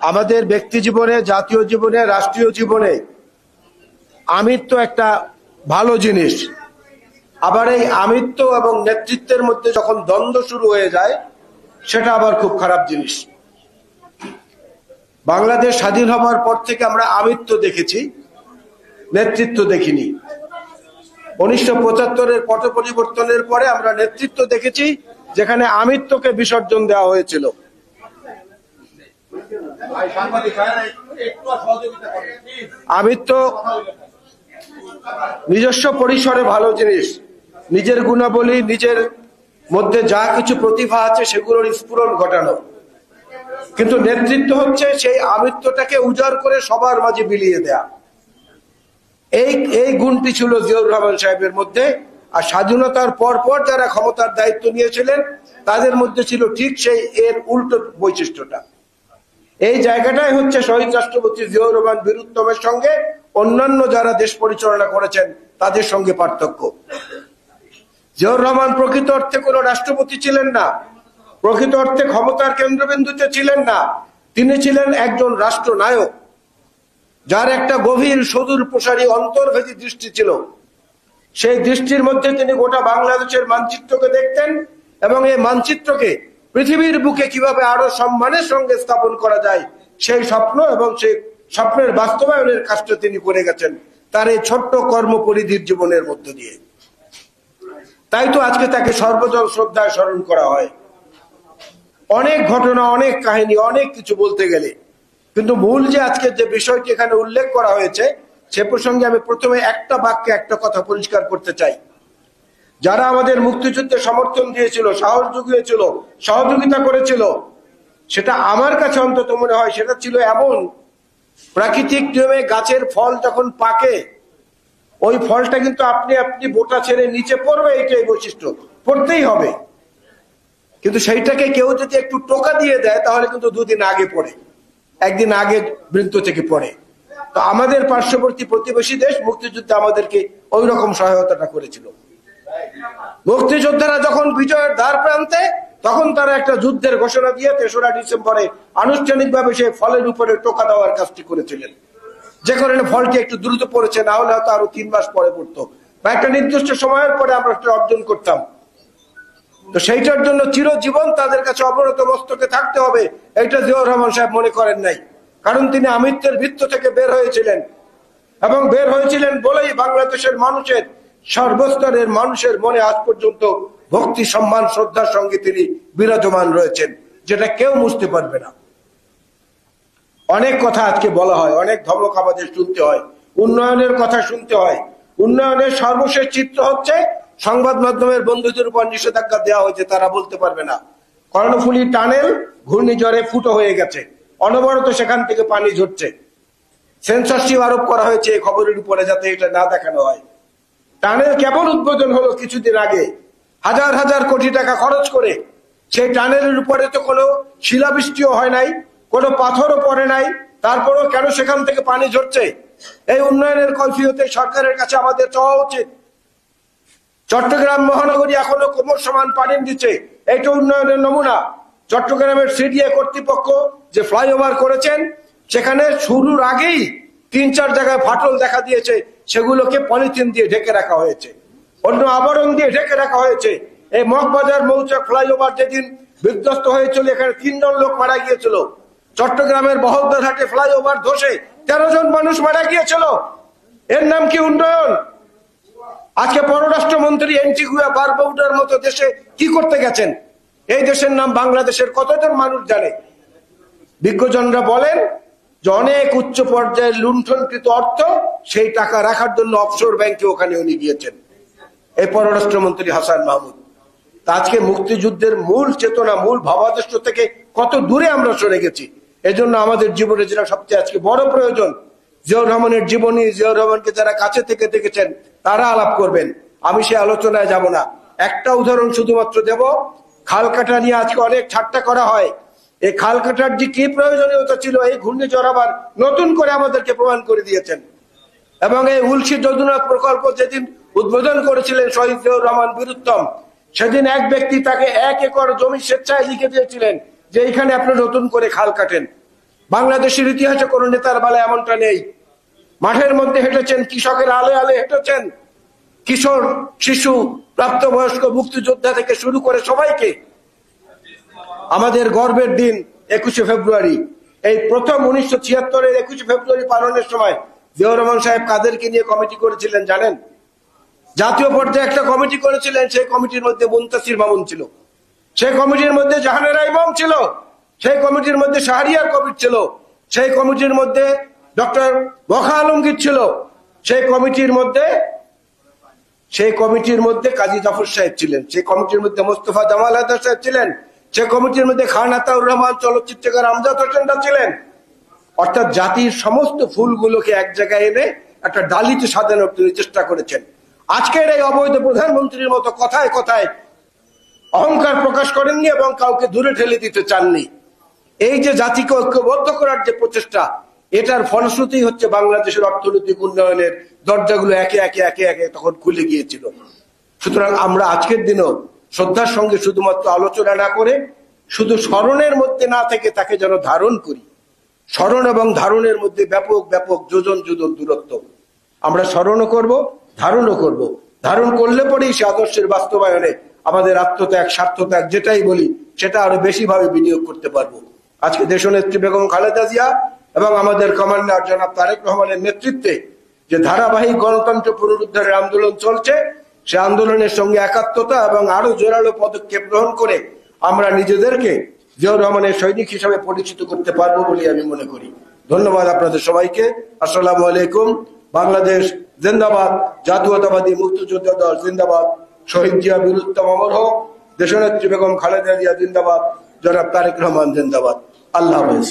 আমাদের ব্যক্তি জীবনে, জাতীয় জীবনে, রাষ্ট্রীয় জীবনে আমিত্ব একটা ভালো জিনিস। আবার এই আমিত্ব এবং নেতৃত্বের মধ্যে যখন দ্বন্দ্ব শুরু হয়ে যায় সেটা আবার খুব খারাপ জিনিস। বাংলাদেশ স্বাধীন হওয়ার পর থেকে আমরা আমিত্ব দেখেছি, নেতৃত্ব দেখিনি। 1975-এর পট পরিবর্তনের পরে আমরা নেতৃত্ব দেখেছি যেখানে আমিত্বকে বিসর্জন দেওয়া হয়েছিল। আমিত্ব নিজস্ব পরিসরে ভালো জিনিস, নিজের গুণাবলী, নিজের মধ্যে যা কিছু প্রতিভা আছে সেগুলোর স্ফুরণ ঘটানো। কিন্তু নেতৃত্ব হচ্ছে সেই আমিত্বটাকে উজাড় করে সবার মাঝে বিলিয়ে দেয়া। এই গুণটি ছিল জিয়াউর রহমান সাহেবের মধ্যে। আর স্বাধীনতার পর পর যারা ক্ষমতার দায়িত্ব নিয়েছিলেন তাদের মধ্যে ছিল ঠিক সেই এর উল্টো বৈশিষ্ট্যটা। এই জায়গাটাই হচ্ছে শহীদ রাষ্ট্রপতি জিয়াউর রহমান বীরুত্তমের সঙ্গে অন্যান্য যারা দেশ পরিচালনা করেছেন তাদের সঙ্গে পার্থক্য। জিয়াউর রহমান প্রকৃত অর্থে কোনো রাষ্ট্রপতি ছিলেন না, প্রকৃত অর্থে ক্ষমতার কেন্দ্রবিন্দুতে ছিলেন না। তিনি ছিলেন একজন রাষ্ট্রনায়ক যার একটা গভীর সুদূর প্রসারী অন্তর্ভেদী দৃষ্টি ছিল। সেই দৃষ্টির মধ্যে তিনি গোটা বাংলাদেশের মানচিত্রকে দেখতেন এবং এই মানচিত্রকে পৃথিবীর বুকে কিভাবে আরো সম্মানের সঙ্গে স্থাপন করা যায় সেই স্বপ্ন এবং সেই স্বপ্নের বাস্তবায়নের কাজটা তিনি করে গেছেন তার এই ছোট্ট কর্মপরিধির জীবনের মধ্য দিয়ে। তাই তো আজকে তাকে সর্বজন শ্রদ্ধায় স্মরণ করা হয়। অনেক ঘটনা, অনেক কাহিনী, অনেক কিছু বলতে গেলে, কিন্তু মূল যে আজকে যে বিষয়টি এখানে উল্লেখ করা হয়েছে সে প্রসঙ্গে আমি প্রথমে একটা বাক্যে একটা কথা পরিষ্কার করতে চাই। যারা আমাদের মুক্তিযুদ্ধে সমর্থন দিয়েছিল, সাহস জুগিয়েছিল, সহযোগিতা করেছিল, সেটা আমার কাছে অন্তত মনে হয় সেটা ছিল এমন প্রাকৃতিক নিয়মে গাছের ফল যখন পাকে ওই ফলটা কিন্তু আপনি বোটা ছেড়ে নিচে পড়বে, এইটাই বৈশিষ্ট্য, পড়তেই হবে। কিন্তু সেইটাকে কেউ যদি একটু টোকা দিয়ে দেয় তাহলে কিন্তু দুদিন আগে পড়ে, একদিন আগে বৃন্ত থেকে পড়ে। তো আমাদের পার্শ্ববর্তী প্রতিবেশী দেশ মুক্তিযুদ্ধে আমাদেরকে ওই রকম সহায়তাটা করেছিল। মুক্তিযোদ্ধারা যখন বিজয়ের দ্বার প্রান্তে তখন তারা একটা যুদ্ধের ঘোষণা দিয়ে ৩রা ডিসেম্বরে আনুষ্ঠানিকভাবে সেই ফলের উপরে টোকা দেওয়ার কাজটি করেছিলেন, যে কারণে ফলটি একটু দ্রুত পড়েছে, না হলে হয়তো আরো ৩ মাস পরে পড়তো বা একটা নির্দিষ্ট সময়ের পরে আমরা অর্জন করতাম। তো সেইটার জন্য চিরজীবন তাদের কাছে অবনত মস্তকে থাকতে হবে, এটা জিয়াউর রহমান সাহেব মনে করেন নাই। কারণ তিনি আমিত্বের বৃত্ত থেকে বের হয়েছিলেন এবং বের হয়েছিলেন বলেই বাংলাদেশের মানুষের, সর্বস্তরের মানুষের মনে আজ পর্যন্ত ভক্তি, সম্মান, শ্রদ্ধার সঙ্গে তিনি বিরাজমান রয়েছেন, যেটা কেউ মুছতে পারবে না। অনেক কথা আজকে বলা হয়, অনেক ধমক আমাদের শুনতে হয়, উন্নয়নের কথা শুনতে হয়। উন্নয়নের সর্বশেষ চিত্র হচ্ছে সংবাদ মাধ্যমের বন্ধুদের উপর নিষেধাজ্ঞা দেওয়া হয়েছে, তারা বলতে পারবে না। কর্ণফুলী টানেল ঘূর্ণিঝড়ে ফুটো হয়ে গেছে, অনবরত সেখান থেকে পানি ঝরছে। সেন্সরশিপ আরোপ করা হয়েছে এই খবরের উপরে যাতে এটা না দেখানো হয়। টানেল কেবল উদ্বোধন হলো কিছুদিন আগে, হাজার হাজার কোটি টাকা খরচ করে। সেই টানেলের উপরে তো কোনো শিলাবৃষ্টিও হয় নাই, কোনো পাথরও পড়ে নাই, তারপরেও কেন সেখান থেকে পানি ঝরছে? এই উন্নয়নের কৈফিয়তে সরকারের কাছে আমাদের চাওয়া উচিত। চট্টগ্রাম মহানগরী এখনো কোমর সমান পানি দিচ্ছে, এইটা উন্নয়নের নমুনা। চট্টগ্রামের সিডিএ কর্তৃপক্ষ যে ফ্লাইওভার করেছেন সেখানে শুরুর আগেই ৩-৪ জায়গায় ফাটল দেখা দিয়েছে, সেগুলোকে পলিথিন দিয়ে ঢেকে রাখা হয়েছে, অন্য আবরণ দিয়ে ঢেকে রাখা হয়েছে। এই মগবাজার মৌচাক ফ্লাইওভার যেদিন বিধ্বস্ত হয়েছিল এখানে ৩ জন লোক মারা গিয়েছিল। চট্টগ্রামের বহদ্দারহাটে ফ্লাইওভার ধসে ১৩ জন মানুষ মারা গিয়েছিল। এর নাম কি উন্নয়ন? আজকে পররাষ্ট্রমন্ত্রী এন্টিগুয়া বারবাউডার মতো দেশে কি করতে গেছেন? এই দেশের নাম বাংলাদেশের কতজন মানুষ জানে? বিজ্ঞজনরা বলেন যে অনেক উচ্চ পর্যায়ের লুণ্ঠনকৃত অর্থ সেই টাকা রাখার জন্য অফশোর ব্যাংকে ওখানে উনি গিয়েছেন, এই পররাষ্ট্রমন্ত্রী হাসান মাহমুদ। আজকে মুক্তিযুদ্ধের মূল চেতনা, মূল ভাবাদর্শ থেকে কত দূরে আমরা সরে গেছি। এজন্য আমাদের জীবনে যেটা সবচেয়ে আজকে বড় প্রয়োজন, জিয়াউর রহমানের জীবনী, জিয়াউর রহমানকে যারা কাছে থেকে দেখেছেন তারা আলাপ করবেন। আমি সে আলোচনায় যাব না, একটা উদাহরণ শুধুমাত্র দেব। খাল কাটা নিয়ে আজকে অনেক ঠাট্টা করা হয়। এই খাল কাটার যে কি প্রয়োজনীয়তা ছিল এই ঘূর্ণিঝড় আবার নতুন করে আমাদেরকে প্রমাণ করে দিয়েছেন। এবং এই উলসি যদুনাথ প্রকল্প যেদিন উদ্বোধন করেছিলেন শহীদ জিয়াউর রহমান বীরুত্তম, সেদিন এক ব্যক্তি তাকে ১ একর জমি স্বেচ্ছায় লিখে দিয়েছিলেন যে এইখানে আপনি নতুন করে খাল কাটেন। বাংলাদেশের ইতিহাসে কোন নেতার বেলায় এমনটা নেই। মাঠের মধ্যে হেঁটেছেন, কৃষকের আলে আলে হেঁটেছেন, কিশোর, শিশু, প্রাপ্তবয়স্ক, মুক্তিযোদ্ধা থেকে শুরু করে সবাইকে। আমাদের গর্বের দিন 21শে ফেব্রুয়ারি, এই প্রথম 1976-এর 21শে ফেব্রুয়ারি পালনের সময় জিয়াউর রহমান সাহেব কাদেরকে নিয়ে কমিটি করেছিলেন জানেন? জাতীয় পর্যায়ে একটা কমিটি করেছিলেন। সেই কমিটির মধ্যে মুনতাসির মামুন ছিল, সেই কমিটির মধ্যে জাহানেরা ইমাম ছিল, সেই কমিটির মধ্যে শাহরিয়ার কবির ছিল, সেই কমিটির মধ্যে ডক্টর বখা আলমগীর ছিল, সেই কমিটির মধ্যে কাজী জাফর সাহেব ছিলেন, সেই কমিটির মধ্যে মোস্তফা জামাল হায়দার সাহেব ছিলেন, সেই কমিটির মধ্যে খান আতাউর রহমান, চলচ্চিত্রকার আমজাদ হোসেনরা ছিলেন। অর্থাৎ জাতির সমস্ত ফুলগুলোকে এক জায়গায় এনে একটা ডালিতে সাজানোর চেষ্টা করেছেন। আজকের এই অবৈধ প্রধানমন্ত্রীর মতো কথায় কথায় অহংকার প্রকাশ করেননি এবং কাউকে দূরে ঠেলে দিতে চাননি। এই যে জাতিকে ঐক্যবদ্ধ করার যে প্রচেষ্টা, এটার ফলশ্রুতি হচ্ছে বাংলাদেশের অর্থনৈতিক উন্নয়নের দরজাগুলো একে একে একে একে তখন খুলে গিয়েছিল। সুতরাং আমরা আজকের দিনও শ্রদ্ধার সঙ্গে শুধুমাত্র আলোচনা না করে শুধু স্মরণের মধ্যে না থেকে তাকে যেন ধারণ করি। স্মরণ এবং ধারণের মধ্যে ব্যাপক ব্যাপক যোজন যোজন দূরত্ব। আমরা স্মরণও করব, ধারণও করব। ধারণ করলে পরেই সে আদর্শের বাস্তবায়নে আমাদের আত্মত্যাগ, স্বার্থত্যাগ যেটাই বলি সেটা আরো বেশি ভাবে বিনিয়োগ করতে পারবো। আজকে দেশনেত্রী বেগম খালেদা জিয়া এবং আমাদের কমান্ডার জনাব তারেক রহমানের নেতৃত্বে যে ধারাবাহিক গণতন্ত্র পুনরুদ্ধারের আন্দোলন চলছে, সে আন্দোলনের সঙ্গে একাত্মতা এবং আরো জোরালো পদক্ষেপ গ্রহণ করে আমরা নিজেদেরকে জিয়াউর রহমানের সৈনিক হিসাবে পরিচিত করতে পারবো বলে আমি মনে করি। ধন্যবাদ আপনাদের সবাইকে। আসসালামু আলাইকুম। বাংলাদেশ জিন্দাবাদ, জাতীয়তাবাদী মুক্তিযোদ্ধা দল জিন্দাবাদ, শহীদ জিয়া বীরুত্তম অমর হোক, দেশনেত্রী বেগম খালেদা জিয়া জিন্দাবাদ, জনাব তারেক রহমান জিন্দাবাদ। আল্লাহ হাফেজ।